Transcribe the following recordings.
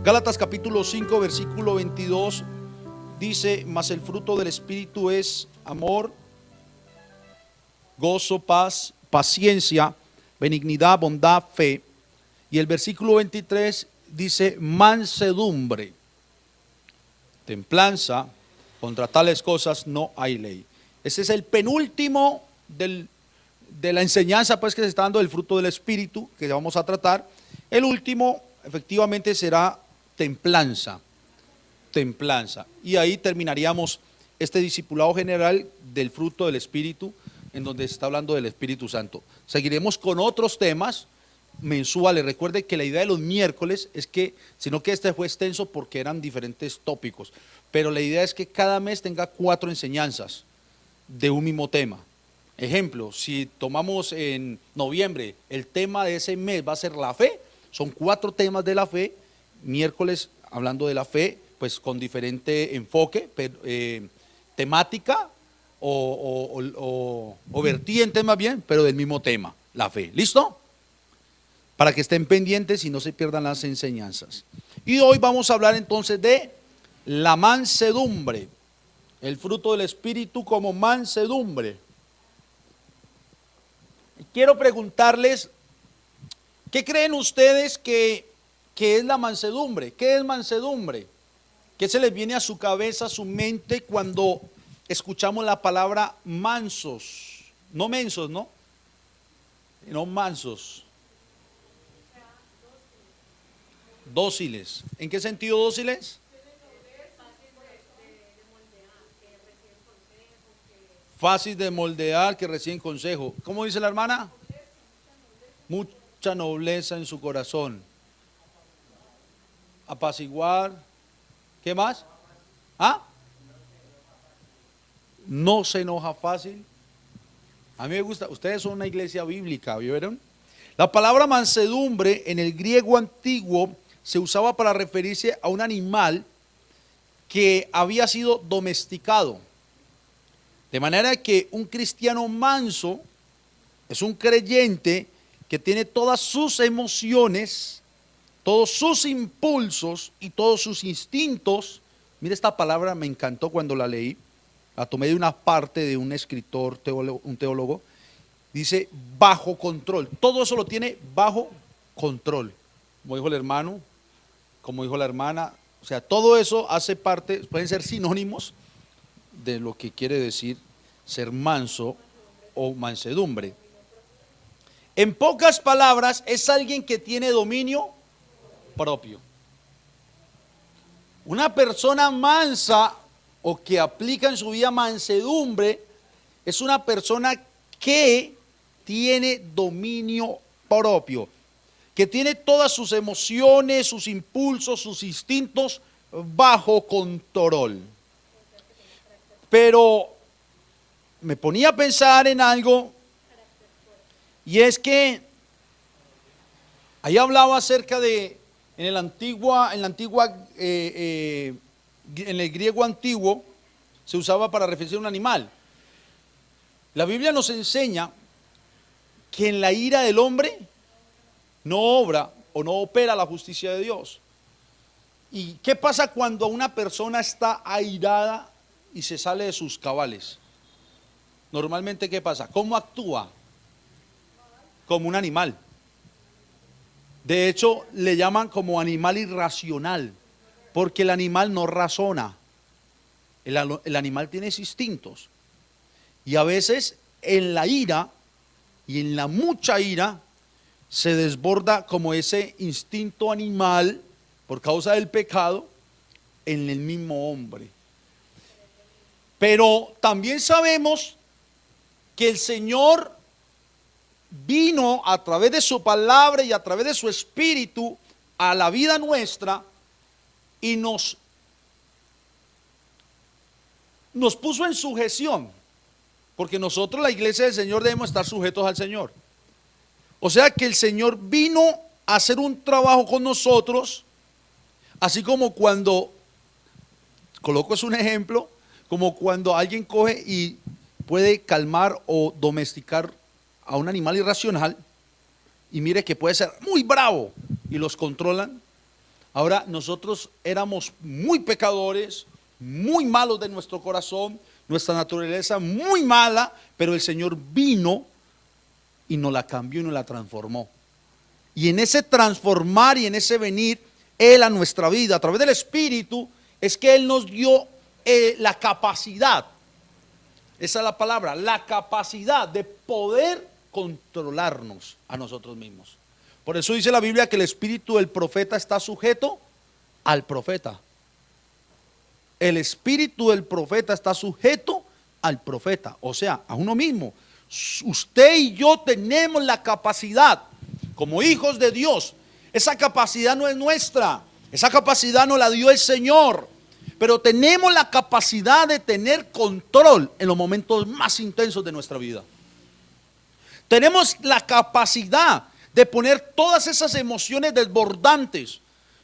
Gálatas capítulo 5 versículo 22 dice: mas el fruto del Espíritu es amor, gozo, paz, paciencia, benignidad, bondad, fe. Y el versículo 23 dice: mansedumbre, templanza, contra tales cosas no hay ley. Ese es el penúltimo de la enseñanza pues que se está dando del fruto del Espíritu que vamos a tratar. El último efectivamente será templanza. Templanza. Y ahí terminaríamos este discipulado general del fruto del Espíritu, en donde se está hablando del Espíritu Santo. Seguiremos con otros temas mensuales. Recuerde que la idea de los miércoles es que, sino que este fue extenso porque eran diferentes tópicos, pero la idea es que cada mes tenga 4 enseñanzas de un mismo tema. Ejemplo, si tomamos en noviembre, el tema de ese mes va a ser la fe, son 4 temas de la fe, miércoles hablando de la fe, pues con diferente enfoque, temática o vertiente más bien, pero del mismo tema, la fe. ¿Listo? Para que estén pendientes y no se pierdan las enseñanzas. Y hoy vamos a hablar entonces de la mansedumbre, el fruto del Espíritu como mansedumbre. Quiero preguntarles, ¿qué creen ustedes que es la mansedumbre? ¿Qué es mansedumbre? ¿Qué se les viene a su cabeza, a su mente cuando escuchamos la palabra mansos? No mensos, ¿no? No mansos. Dóciles. ¿En qué sentido dóciles? Fácil de moldear, que reciben consejo. ¿Cómo dice la hermana? Mucha nobleza en su corazón. Apaciguar. ¿Qué más? ¿Ah? No se enoja fácil. A mí me gusta. Ustedes son una iglesia bíblica, ¿vieron? La palabra mansedumbre en el griego antiguo se usaba para referirse a un animal que había sido domesticado. De manera que un cristiano manso es un creyente que tiene todas sus emociones, todos sus impulsos y todos sus instintos. Mire, esta palabra me encantó cuando la leí, la tomé de una parte de un escritor, un teólogo. Dice bajo control, todo eso lo tiene bajo control, como dijo el hermano, como dijo la hermana. O sea, todo eso hace parte, pueden ser sinónimos de lo que quiere decir ser manso o mansedumbre. En pocas palabras, es alguien que tiene dominio propio. Una persona mansa o que aplica en su vida mansedumbre es una persona que tiene dominio propio, que tiene todas sus emociones, sus impulsos, sus instintos bajo control. Pero me ponía a pensar en algo, y es que ahí hablaba acerca de, en el griego antiguo, se usaba para referirse a un animal. La Biblia nos enseña que en la ira del hombre no obra o no opera la justicia de Dios. ¿Y qué pasa cuando una persona está airada y se sale de sus cabales? Normalmente, ¿qué pasa? ¿Cómo actúa? Como un animal. De hecho, le llaman como animal irracional, porque el animal no razona. El animal tiene instintos. Y a veces en la ira y en la mucha ira se desborda como ese instinto animal por causa del pecado en el mismo hombre. Pero también sabemos que el Señor vino a través de su palabra y a través de su espíritu a la vida nuestra y nos puso en sujeción, porque nosotros, la iglesia del Señor, debemos estar sujetos al Señor. O sea que el Señor vino a hacer un trabajo con nosotros, así como cuando, coloco es un ejemplo, como cuando alguien coge y puede calmar o domesticar a un animal irracional, y mire que puede ser muy bravo y los controlan. Ahora, nosotros éramos muy pecadores, muy malos de nuestro corazón, nuestra naturaleza muy mala, pero el Señor vino y nos la cambió y nos la transformó. Y en ese transformar y en ese venir, Él a nuestra vida, a través del Espíritu, es que Él nos dio la capacidad, esa es la palabra, la capacidad de poder controlarnos a nosotros mismos. Por eso dice la Biblia que el espíritu del profeta está sujeto al profeta. El espíritu del profeta está sujeto al profeta, o sea, a uno mismo. Usted y yo tenemos la capacidad, como hijos de Dios. Esa capacidad no es nuestra, esa capacidad nos la dio el Señor. Pero tenemos la capacidad de tener control en los momentos más intensos de nuestra vida. Tenemos la capacidad de poner todas esas emociones desbordantes,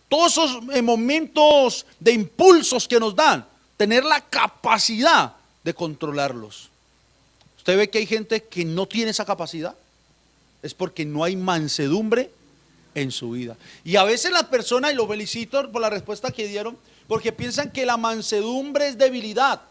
todos esos momentos de impulsos que nos dan, tener la capacidad de controlarlos. Usted ve que hay gente que no tiene esa capacidad, es porque no hay mansedumbre en su vida. Y a veces las personas, y los felicito por la respuesta que dieron, porque piensan que la mansedumbre es debilidad.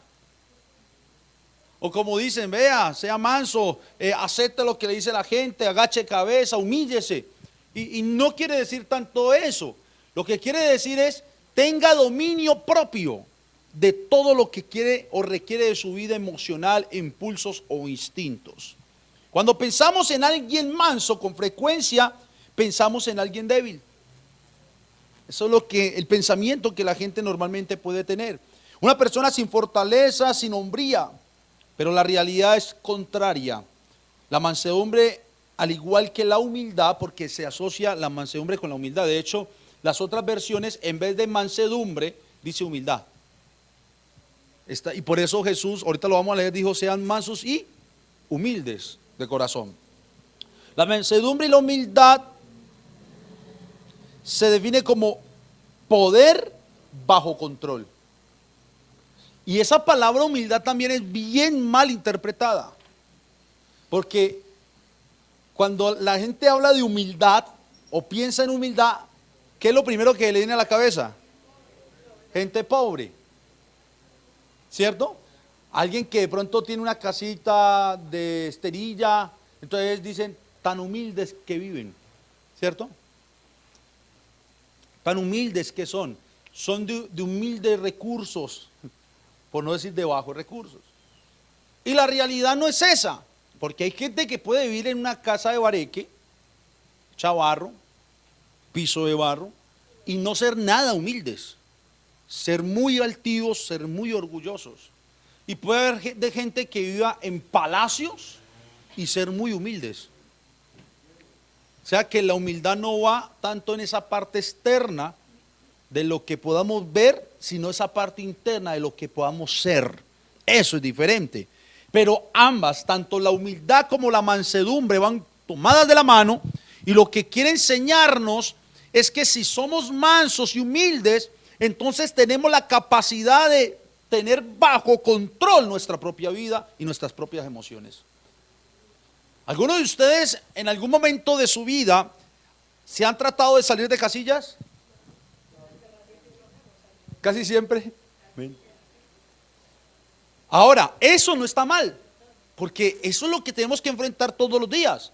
O como dicen, vea, sea manso, acepte lo que le dice la gente, agache cabeza, humíllese. Y no quiere decir tanto eso. Lo que quiere decir es, tenga dominio propio de todo lo que quiere o requiere de su vida emocional, impulsos o instintos. Cuando pensamos en alguien manso, con frecuencia pensamos en alguien débil. Eso es lo que, el pensamiento que la gente normalmente puede tener. Una persona sin fortaleza, sin hombría. Pero la realidad es contraria. La mansedumbre, al igual que la humildad, porque se asocia la mansedumbre con la humildad. De hecho, las otras versiones, en vez de mansedumbre, dice humildad. Y por eso Jesús, ahorita lo vamos a leer, dijo, sean mansos y humildes de corazón. La mansedumbre y la humildad se define como poder bajo control. Y esa palabra humildad también es bien mal interpretada. Porque cuando la gente habla de humildad o piensa en humildad, ¿qué es lo primero que le viene a la cabeza? Gente pobre. ¿Cierto? Alguien que de pronto tiene una casita de esterilla, entonces dicen, tan humildes que viven. ¿Cierto? Tan humildes que son de humildes recursos, por no decir de bajos recursos. Y la realidad no es esa, porque hay gente que puede vivir en una casa de bareque, chavarro, piso de barro, y no ser nada humildes, ser muy altivos, ser muy orgullosos. Y puede haber de gente que viva en palacios y ser muy humildes. O sea que la humildad no va tanto en esa parte externa de lo que podamos ver, sino esa parte interna de lo que podamos ser. Eso es diferente. Pero ambas, tanto la humildad como la mansedumbre, van tomadas de la mano, y lo que quiere enseñarnos es que si somos mansos y humildes, entonces tenemos la capacidad de tener bajo control nuestra propia vida y nuestras propias emociones. ¿Algunos de ustedes en algún momento de su vida se han tratado de salir de casillas? Casi siempre. Ahora, eso no está mal, porque eso es lo que tenemos que enfrentar todos los días.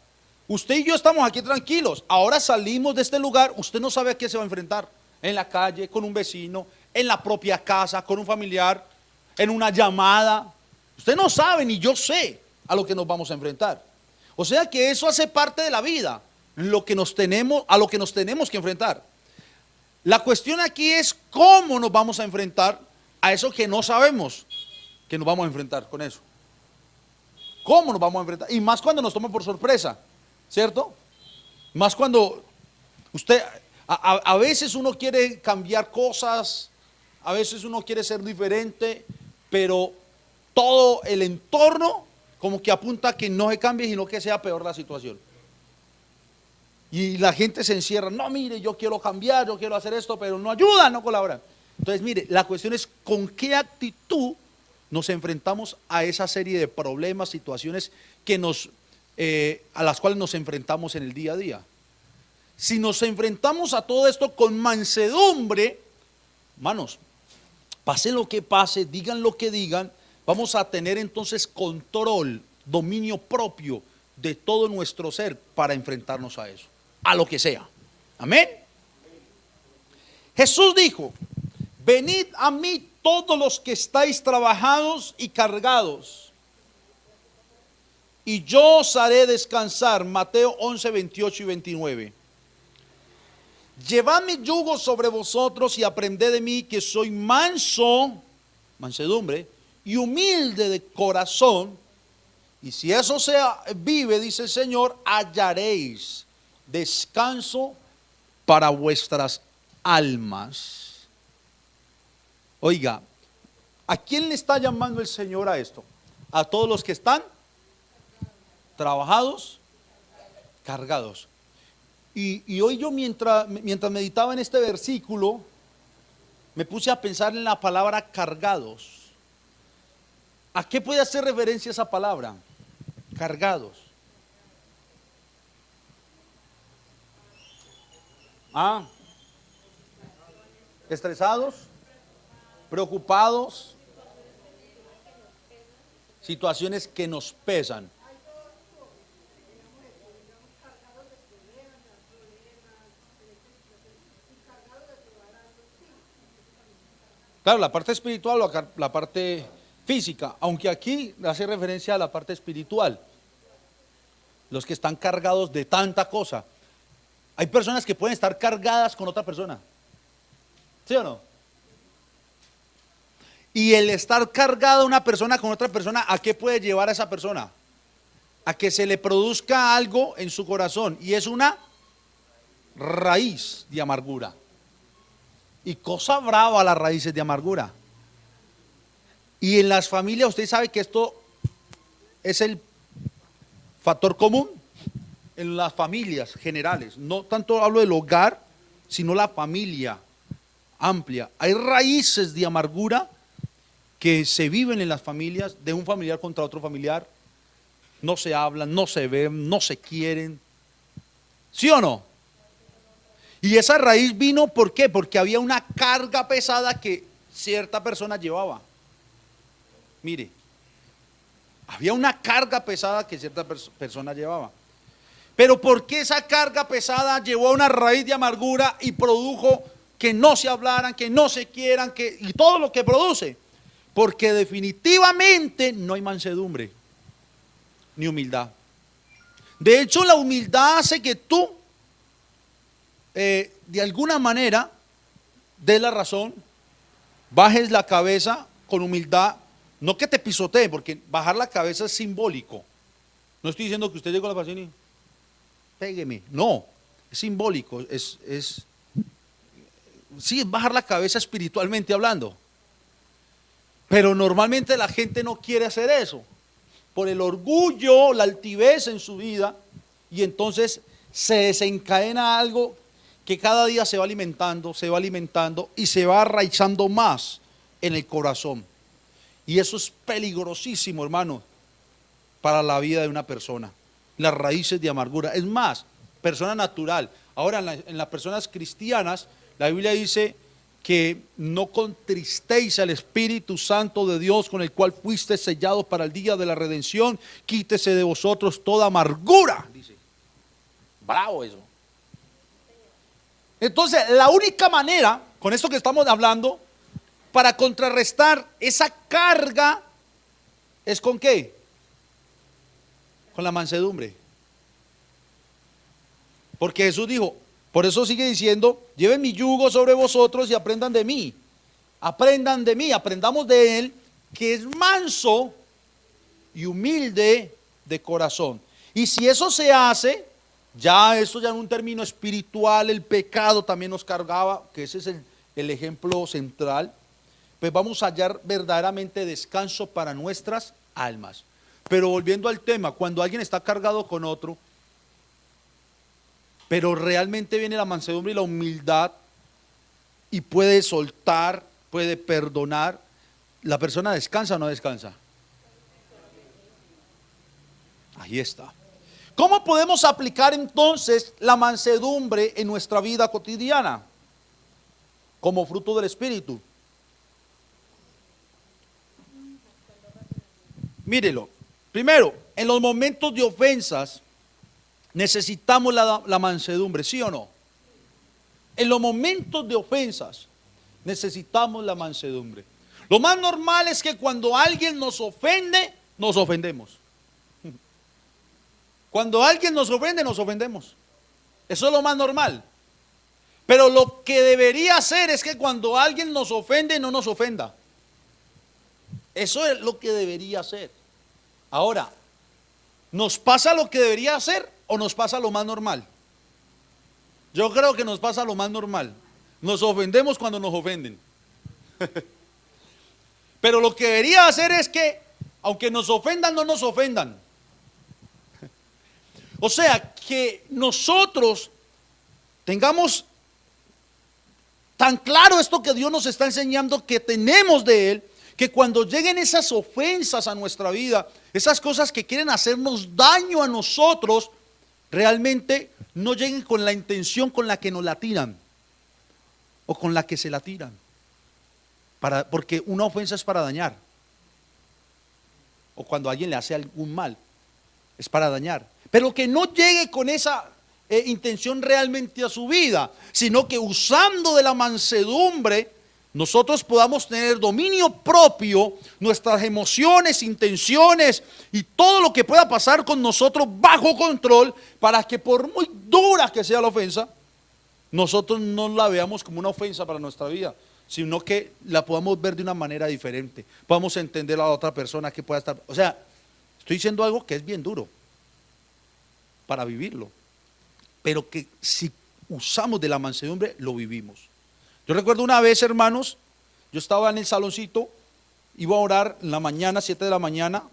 Usted y yo estamos aquí tranquilos. Ahora salimos de este lugar, usted no sabe a qué se va a enfrentar. En la calle, con un vecino, en la propia casa, con un familiar, en una llamada. Usted no sabe, ni yo sé a lo que nos vamos a enfrentar. O sea que eso hace parte de la vida, a lo que nos tenemos que enfrentar. La cuestión aquí es cómo nos vamos a enfrentar a eso que no sabemos que nos vamos a enfrentar con eso. ¿Cómo nos vamos a enfrentar? Y más cuando nos toma por sorpresa, ¿cierto? Más cuando usted, a veces uno quiere cambiar cosas, a veces uno quiere ser diferente, pero todo el entorno como que apunta a que no se cambie, sino que sea peor la situación. Y la gente se encierra, no, mire, yo quiero cambiar, yo quiero hacer esto, pero no ayuda, no colabora. Entonces, mire, la cuestión es con qué actitud nos enfrentamos a esa serie de problemas, situaciones que a las cuales nos enfrentamos en el día a día. si nos enfrentamos a todo esto con mansedumbre, hermanos, pase lo que pase, digan lo que digan, vamos a tener entonces control, dominio propio de todo nuestro ser para enfrentarnos a eso, a lo que sea. Amén. Jesús dijo: venid a mí todos los que estáis trabajados y cargados, y yo os haré descansar. Mateo 11, 28 y 29. Llevad mi yugo sobre vosotros y aprended de mí, que soy manso, mansedumbre, y humilde de corazón. Y si eso sea vive, dice el Señor, hallaréis descanso para vuestras almas. Oiga, ¿a quién le está llamando el Señor a esto? A todos los que están trabajados, cargados. Y hoy yo mientras meditaba en este versículo, me puse a pensar en la palabra cargados. ¿A qué puede hacer referencia esa palabra? Cargados. Estresados, preocupados, situaciones que nos pesan. Claro, la parte espiritual o la parte física, aunque aquí hace referencia a la parte espiritual. Los que están cargados de tanta cosa. Hay personas que pueden estar cargadas con otra persona. ¿Sí o no? Y el estar cargado una persona con otra persona, ¿a qué puede llevar a esa persona? A que se le produzca algo en su corazón, y es una raíz de amargura. Y cosa brava las raíces de amargura. Y en las familias, usted sabe que esto es el factor común en las familias generales. No tanto hablo del hogar, sino la familia amplia. Hay raíces de amargura que se viven en las familias, de un familiar contra otro familiar. No se hablan, no se ven, no se quieren. ¿Sí o no? Y esa raíz vino, ¿por qué? Porque había una carga pesada que cierta persona llevaba. Mire, había una carga pesada que cierta persona llevaba. Pero ¿por qué esa carga pesada llevó a una raíz de amargura y produjo que no se hablaran, que no se quieran, y todo lo que produce? Porque definitivamente no hay mansedumbre ni humildad. De hecho, la humildad hace que tú de alguna manera des la razón, bajes la cabeza con humildad, no que te pisotee, porque bajar la cabeza es simbólico. No estoy diciendo que usted llegue a la pasión y pégueme, no, es simbólico, sí, es bajar la cabeza espiritualmente hablando. Pero normalmente la gente no quiere hacer eso, por el orgullo, la altivez en su vida, y entonces se desencadena algo que cada día se va alimentando y se va arraizando más en el corazón. Y eso es peligrosísimo, hermano, para la vida de una persona. Las raíces de amargura. Es más, persona natural. Ahora en las personas cristianas, la Biblia dice que no contristéis al Espíritu Santo de Dios, con el cual fuiste sellados para el día de la redención. Quítese de vosotros toda amargura. Dice, bravo eso. Entonces, la única manera, con esto que estamos hablando, para contrarrestar esa carga, es ¿con qué? Con la mansedumbre. Porque Jesús dijo, por eso sigue diciendo, lleven mi yugo sobre vosotros y aprendan de mí. Aprendan de mí, aprendamos de Él, que es manso y humilde de corazón. Y si eso se hace, ya esto ya en un término espiritual, el pecado también nos cargaba, que ese es el ejemplo central, pues vamos a hallar verdaderamente descanso para nuestras almas. Pero volviendo al tema, cuando alguien está cargado con otro, pero realmente viene la mansedumbre y la humildad y puede soltar, puede perdonar, ¿la persona descansa o no descansa? Ahí está. ¿Cómo podemos aplicar entonces la mansedumbre en nuestra vida cotidiana como fruto del Espíritu? Mírelo. Primero, en los momentos de ofensas necesitamos la mansedumbre, ¿sí o no? En los momentos de ofensas necesitamos la mansedumbre. Lo más normal es que cuando alguien nos ofende, nos ofendemos. Cuando alguien nos ofende, nos ofendemos. Eso es lo más normal. Pero lo que debería hacer es que cuando alguien nos ofende, no nos ofenda. Eso es lo que debería hacer. Ahora, ¿nos pasa lo que debería hacer o nos pasa lo más normal? Yo creo que nos pasa lo más normal. Nos ofendemos cuando nos ofenden. Pero lo que debería hacer es que, aunque nos ofendan, no nos ofendan. O sea, que nosotros tengamos tan claro esto que Dios nos está enseñando que tenemos de Él, que cuando lleguen esas ofensas a nuestra vida, esas cosas que quieren hacernos daño a nosotros, realmente no lleguen con la intención con la que nos la tiran o con la que se la tiran. Porque una ofensa es para dañar. O cuando alguien le hace algún mal, es para dañar. Pero que no llegue con esa intención realmente a su vida, sino que usando de la mansedumbre, nosotros podamos tener dominio propio, nuestras emociones, intenciones y todo lo que pueda pasar con nosotros bajo control, para que por muy dura que sea la ofensa, nosotros no la veamos como una ofensa para nuestra vida, sino que la podamos ver de una manera diferente, podamos entender a la otra persona que pueda estar, o sea, estoy diciendo algo que es bien duro para vivirlo, pero que si usamos de la mansedumbre, lo vivimos. Yo recuerdo una vez, hermanos, yo estaba en el saloncito, iba a orar en la mañana, 7 de la mañana,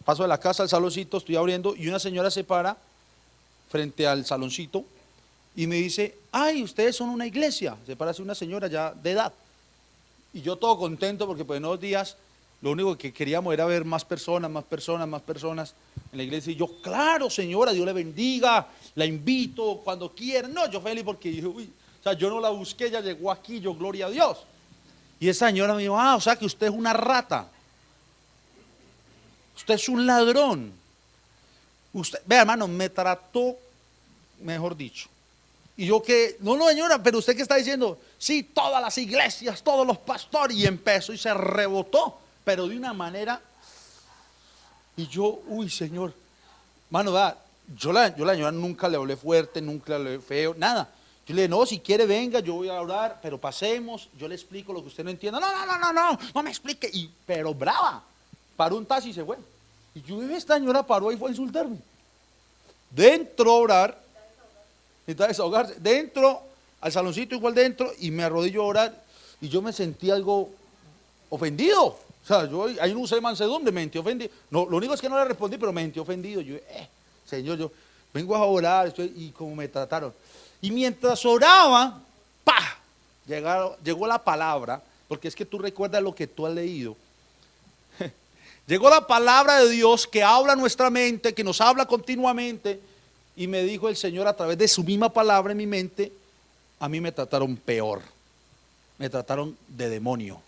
paso de la casa al saloncito, estoy abriendo, y una señora se para frente al saloncito y me dice: ay, ustedes son una iglesia. Se para así una señora ya de edad, y yo todo contento porque pues en unos días lo único que queríamos era ver más personas en la iglesia. Y yo: claro, señora, Dios le bendiga, la invito cuando quiera. No, yo feliz porque dije: uy, o sea, yo no la busqué, ella llegó aquí, yo gloria a Dios. Y esa señora me dijo: ah, o sea que usted es una rata, usted es un ladrón. Usted, vea, hermano, me trató, mejor dicho. Y yo que, no, señora, pero usted qué está diciendo. Sí, todas las iglesias, todos los pastores. Y empezó y se rebotó, pero de una manera. Y yo, uy, Señor, mano, yo la señora nunca le hablé fuerte, nunca le hablé feo, nada. Yo le dije: no, si quiere venga, yo voy a orar, pero pasemos, yo le explico lo que usted no entienda. No me explique. Pero brava, paró un taxi y se fue. Y yo, esta señora paró y fue a insultarme. Dentro a orar, necesitaba desahogarse. Dentro, al saloncito igual dentro, y me arrodillo a orar, y yo me sentí algo ofendido. O sea, yo ahí no usé mansedumbre, me sentí ofendido. No, lo único es que no le respondí, pero me sentí ofendido. Yo, Señor, yo vengo a orar, y como me trataron. Y mientras oraba, ¡pah! Llegó la palabra, porque es que tú recuerdas lo que tú has leído. Llegó la palabra de Dios que habla a nuestra mente, que nos habla continuamente, y me dijo el Señor a través de su misma palabra en mi mente: a mí me trataron peor, me trataron de demonio,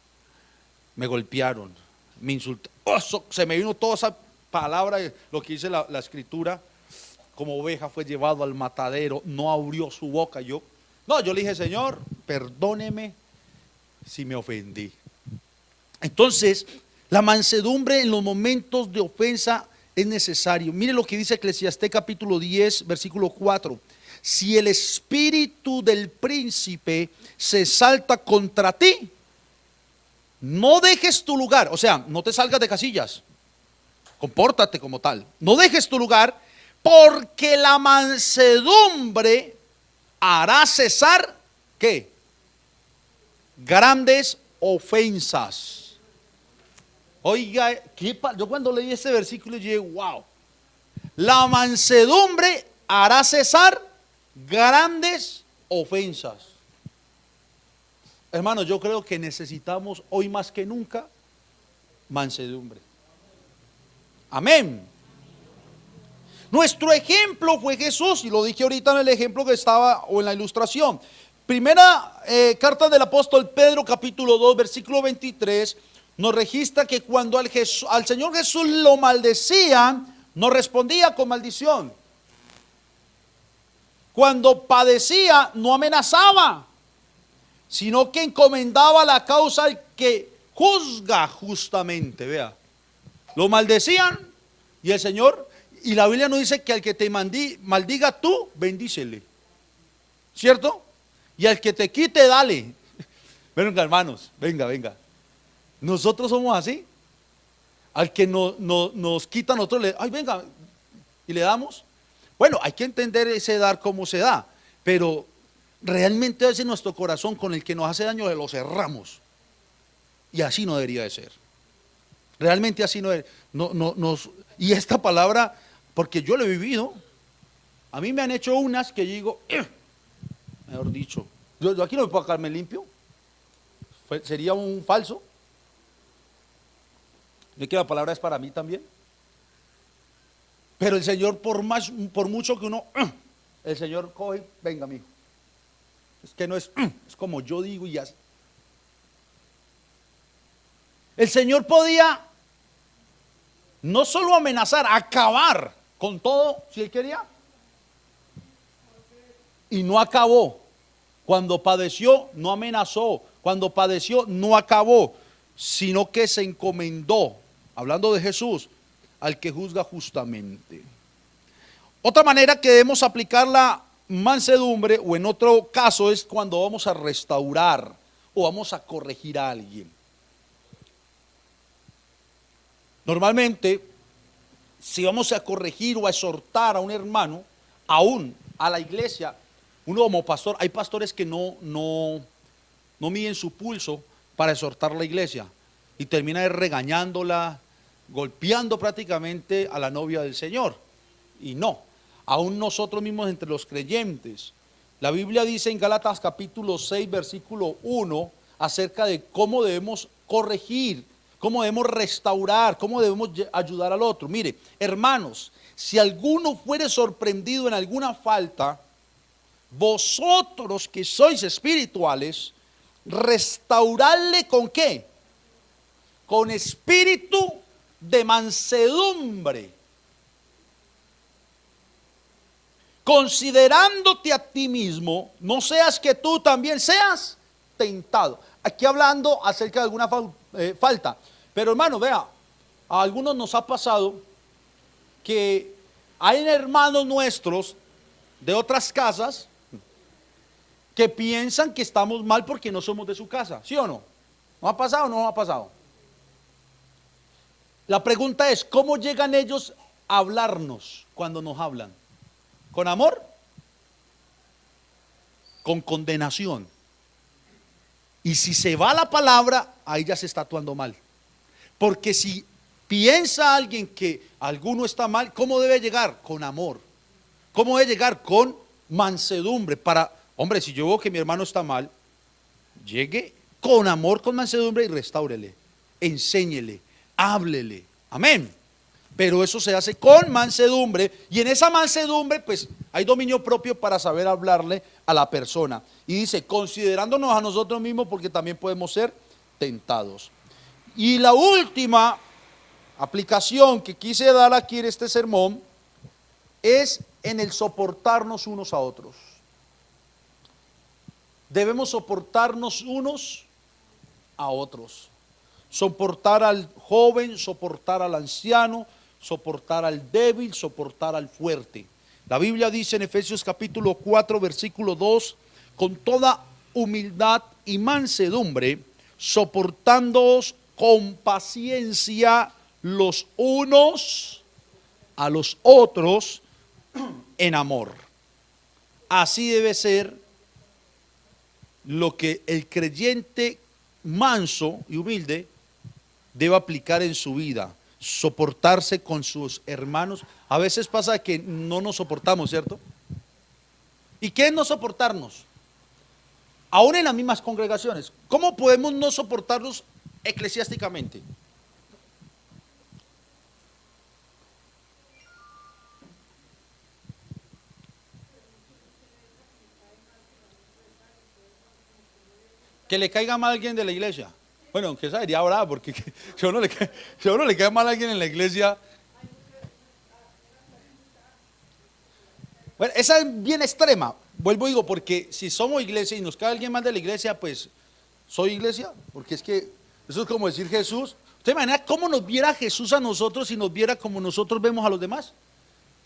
me golpearon, me insultaron. Se me vino toda esa palabra, lo que dice la escritura: como oveja fue llevado al matadero, no abrió su boca. Yo le dije: Señor, perdóneme si me ofendí. Entonces, la mansedumbre en los momentos de ofensa es necesario. Mire lo que dice Eclesiastés capítulo 10, versículo 4. Si el espíritu del príncipe se exalta contra ti, no dejes tu lugar. O sea, no te salgas de casillas, compórtate como tal. No dejes tu lugar, porque la mansedumbre hará cesar, ¿qué? Grandes ofensas. Oiga, yo cuando leí este versículo dije: wow, la mansedumbre hará cesar grandes ofensas. Hermanos, yo creo que necesitamos hoy más que nunca mansedumbre. Amén. Nuestro ejemplo fue Jesús, y lo dije ahorita en el ejemplo que estaba, o en la ilustración. Primera carta del apóstol Pedro, capítulo 2, versículo 23, nos registra que cuando al Señor Jesús lo maldecían, no respondía con maldición. Cuando padecía, no amenazaba, sino que encomendaba la causa al que juzga justamente. Vea, lo maldecían y el Señor, y la Biblia nos dice que al que te maldiga tú, bendícele, ¿cierto? Y al que te quite, dale. Venga, hermanos, venga. Nosotros somos así. Al que nos quita, nosotros ay, venga, y le damos. Bueno, hay que entender ese dar como se da, pero realmente es en nuestro corazón con el que nos hace daño, lo cerramos. Y así no debería de ser. Realmente así no debería. Y esta palabra, porque yo lo he vivido, a mí me han hecho unas que yo digo, mejor dicho, yo aquí no me puedo quedarme limpio. Sería un falso. ¿No que la palabra es para mí también? Pero el Señor, por mucho que uno, el Señor coge, venga, mijo. Es que no es como yo digo y así. El Señor podía no solo amenazar, acabar con todo si Él quería. Y no acabó. Cuando padeció, no amenazó. Cuando padeció, no acabó, sino que se encomendó, hablando de Jesús, al que juzga justamente. Otra manera que debemos aplicar la mansedumbre, o en otro caso, es cuando vamos a restaurar o vamos a corregir a alguien. Normalmente, si vamos a corregir o a exhortar a un hermano, aún a la iglesia, uno como pastor, hay pastores que no miden su pulso para exhortar a la iglesia y termina regañándola, golpeando prácticamente a la novia del Señor. Y no, aún nosotros mismos entre los creyentes, la Biblia dice en Gálatas capítulo 6 versículo 1 acerca de cómo debemos corregir, cómo debemos restaurar, cómo debemos ayudar al otro. Mire, hermanos, si alguno fuere sorprendido en alguna falta, vosotros que sois espirituales, restaurarle ¿con qué? Con espíritu de mansedumbre, considerándote a ti mismo, no seas que tú también seas tentado. Aquí hablando acerca de alguna falta, pero hermano, vea, a algunos nos ha pasado que hay hermanos nuestros de otras casas que piensan que estamos mal porque no somos de su casa, ¿sí o no? ¿No ha pasado o no ha pasado? La pregunta es, ¿cómo llegan ellos a hablarnos cuando nos hablan? ¿Con amor? ¿Con condenación? Y si se va la palabra, ahí ya se está actuando mal. Porque si piensa alguien que alguno está mal, ¿cómo debe llegar? Con amor. ¿Cómo debe llegar? Con mansedumbre. Hombre, si yo veo que mi hermano está mal, llegue con amor, con mansedumbre y restáurele, enséñele, háblele, amén. Pero eso se hace con mansedumbre, y en esa mansedumbre pues hay dominio propio para saber hablarle a la persona. Y dice, considerándonos a nosotros mismos, porque también podemos ser tentados. Y la última aplicación que quise dar aquí en este sermón es en el soportarnos unos a otros. Debemos soportarnos unos a otros. Soportar al joven, soportar al anciano, soportar al débil, soportar al fuerte. La Biblia dice en Efesios capítulo 4 versículo 2, con toda humildad y mansedumbre, soportándoos con paciencia los unos a los otros en amor. Así debe ser lo que el creyente manso y humilde debe aplicar en su vida, soportarse con sus hermanos. A veces pasa que no nos soportamos, ¿cierto? ¿Y qué es no soportarnos? Aún en las mismas congregaciones, ¿cómo podemos no soportarnos Que le caiga mal a alguien de la iglesia. Bueno, aunque esa sería brava, porque si a uno le cae mal a alguien en la iglesia. Bueno, esa es bien extrema. Vuelvo y digo, porque si somos iglesia y nos cae alguien mal de la iglesia, pues soy iglesia. Porque es que eso es como decir Jesús. ¿Usted imagina cómo nos viera Jesús a nosotros si nos viera como nosotros vemos a los demás?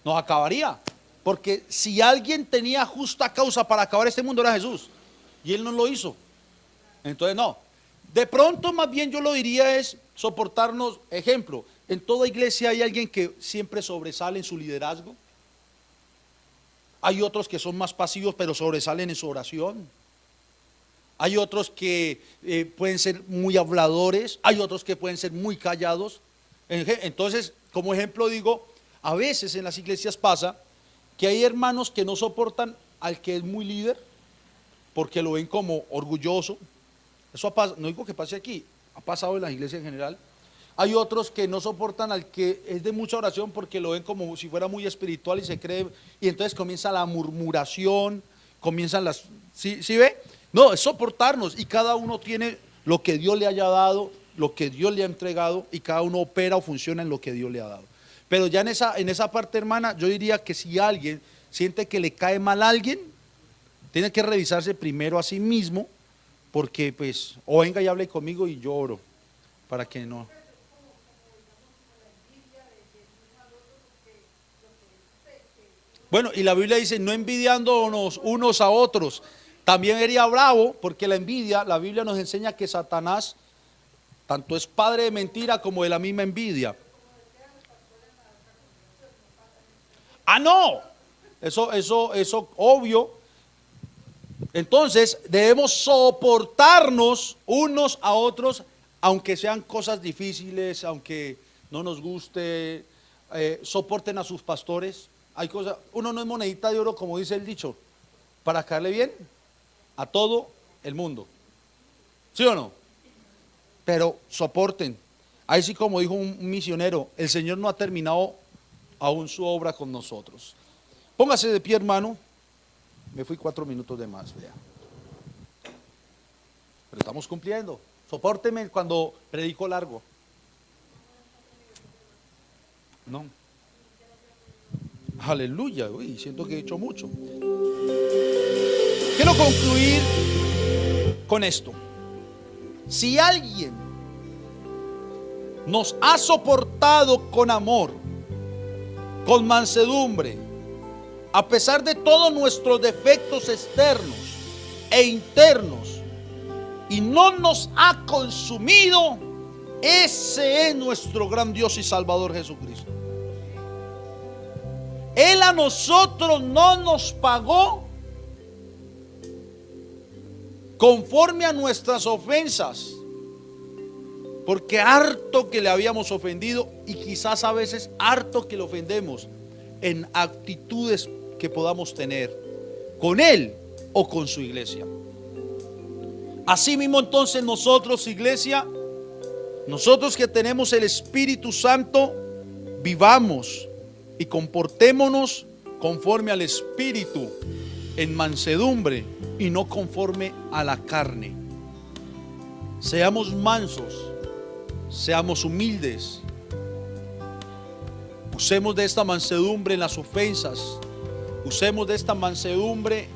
Nos acabaría. Porque si alguien tenía justa causa para acabar este mundo era Jesús. Y Él no lo hizo. Entonces no. De pronto más bien yo lo diría es soportarnos. Ejemplo, en toda iglesia hay alguien que siempre sobresale en su liderazgo. Hay otros que son más pasivos pero sobresalen en su oración. Hay otros que pueden ser muy habladores. Hay otros que pueden ser muy callados. Entonces, como ejemplo digo, a veces en las iglesias pasa que hay hermanos que no soportan al que es muy líder porque lo ven como orgulloso. Eso no digo que pase aquí, ha pasado en las iglesias en general. Hay otros que no soportan al que es de mucha oración porque lo ven como si fuera muy espiritual y se cree, y entonces comienza la murmuración, comienzan las... ¿Sí ve? No, es soportarnos y cada uno tiene lo que Dios le haya dado, lo que Dios le ha entregado y cada uno opera o funciona en lo que Dios le ha dado. Pero ya en esa parte, hermana, yo diría que si alguien siente que le cae mal a alguien, tiene que revisarse primero a sí mismo, porque pues, o venga y hable conmigo y yo oro, para que no. Bueno, y la Biblia dice, no envidiándonos unos a otros. También sería bravo, porque la envidia, la Biblia nos enseña que Satanás tanto es padre de mentira como de la misma envidia. Ah, no, eso obvio. Entonces debemos soportarnos unos a otros, aunque sean cosas difíciles, aunque no nos guste. Soporten a sus pastores. Hay cosas, uno no es monedita de oro, como dice el dicho, para caerle bien a todo el mundo. ¿Sí o no? Pero soporten. Ahí sí, como dijo un misionero, el Señor no ha terminado aún su obra con nosotros. Póngase de pie, hermano. Me fui 4 minutos de más, vea. Pero estamos cumpliendo. Sopórteme cuando predico largo. No. Aleluya. Uy, siento que he hecho mucho. Quiero concluir con esto. Si alguien nos ha soportado con amor, con mansedumbre, a pesar de todos nuestros defectos externos e internos, y no nos ha consumido, ese es nuestro gran Dios y Salvador Jesucristo. Él a nosotros no nos pagó conforme a nuestras ofensas, porque harto que le habíamos ofendido, y quizás a veces harto que le ofendemos en actitudes que podamos tener con Él o con su iglesia. Así mismo entonces nosotros, iglesia, nosotros que tenemos el Espíritu Santo, vivamos y comportémonos conforme al Espíritu, en mansedumbre y no conforme a la carne. Seamos mansos, seamos humildes, usemos de esta mansedumbre en las ofensas, usemos de esta mansedumbre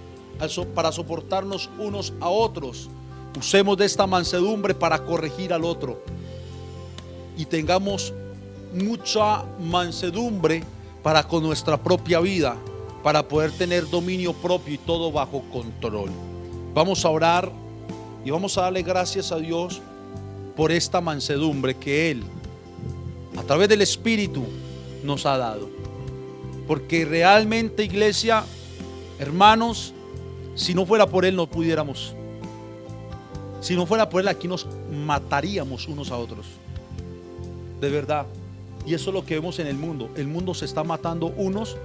para soportarnos unos a otros, usemos de esta mansedumbre para corregir al otro, y tengamos mucha mansedumbre para con nuestra propia vida, para poder tener dominio propio y todo bajo control. Vamos a orar y vamos a darle gracias a Dios por esta mansedumbre que Él, a través del Espíritu, nos ha dado. Porque realmente, iglesia, hermanos, si no fuera por Él no pudiéramos. Si no fuera por Él, aquí nos mataríamos unos a otros. De verdad. Y eso es lo que vemos en el mundo. El mundo se está matando unos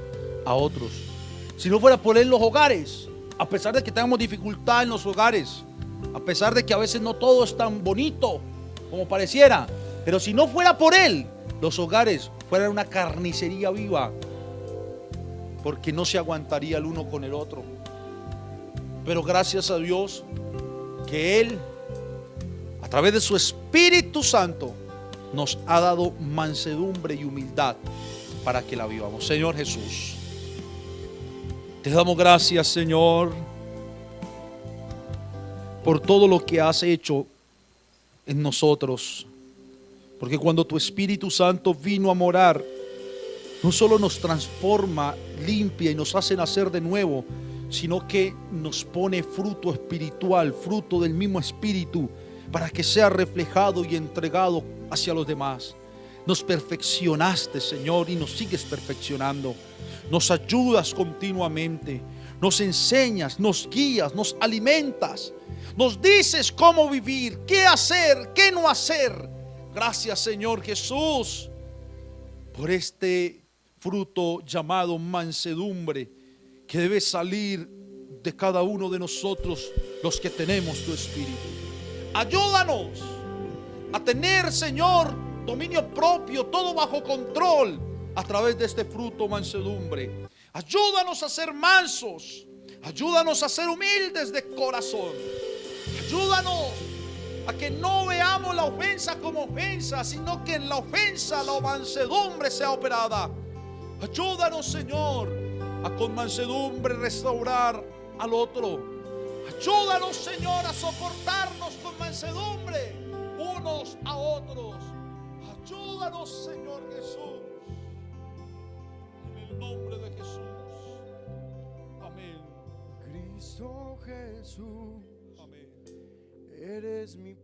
a otros. Si no fuera por Él, los hogares, a pesar de que tengamos dificultad en los hogares, a pesar de que a veces no todo es tan bonito como pareciera, pero si no fuera por Él, los hogares fueran una carnicería viva, porque no se aguantaría el uno con el otro. Pero gracias a Dios que Él a través de su Espíritu Santo, nos ha dado mansedumbre y humildad para que la vivamos. Señor Jesús, te damos gracias, Señor, por todo lo que has hecho en nosotros. Porque cuando tu Espíritu Santo vino a morar, no solo nos transforma, limpia y nos hace nacer de nuevo, sino que nos pone fruto espiritual, fruto del mismo Espíritu, para que sea reflejado y entregado hacia los demás. Nos perfeccionaste, Señor, y nos sigues perfeccionando. Nos ayudas continuamente, nos enseñas, nos guías, nos alimentas, nos dices cómo vivir, qué hacer, qué no hacer. Gracias, Señor Jesús, por este fruto llamado mansedumbre, que debe salir de cada uno de nosotros, los que tenemos tu Espíritu. Ayúdanos a tener, Señor, dominio propio, todo bajo control, a través de este fruto mansedumbre. Ayúdanos a ser mansos, ayúdanos a ser humildes de corazón. Ayúdanos a que no veamos la ofensa como ofensa, sino que en la ofensa la mansedumbre sea operada. Ayúdanos, Señor, a con mansedumbre restaurar al otro. Ayúdanos, Señor, a soportarnos con mansedumbre unos a otros. Ayúdanos, Señor Jesús, en el nombre de Jesús. Amén. Cristo Jesús, Amén. eres mi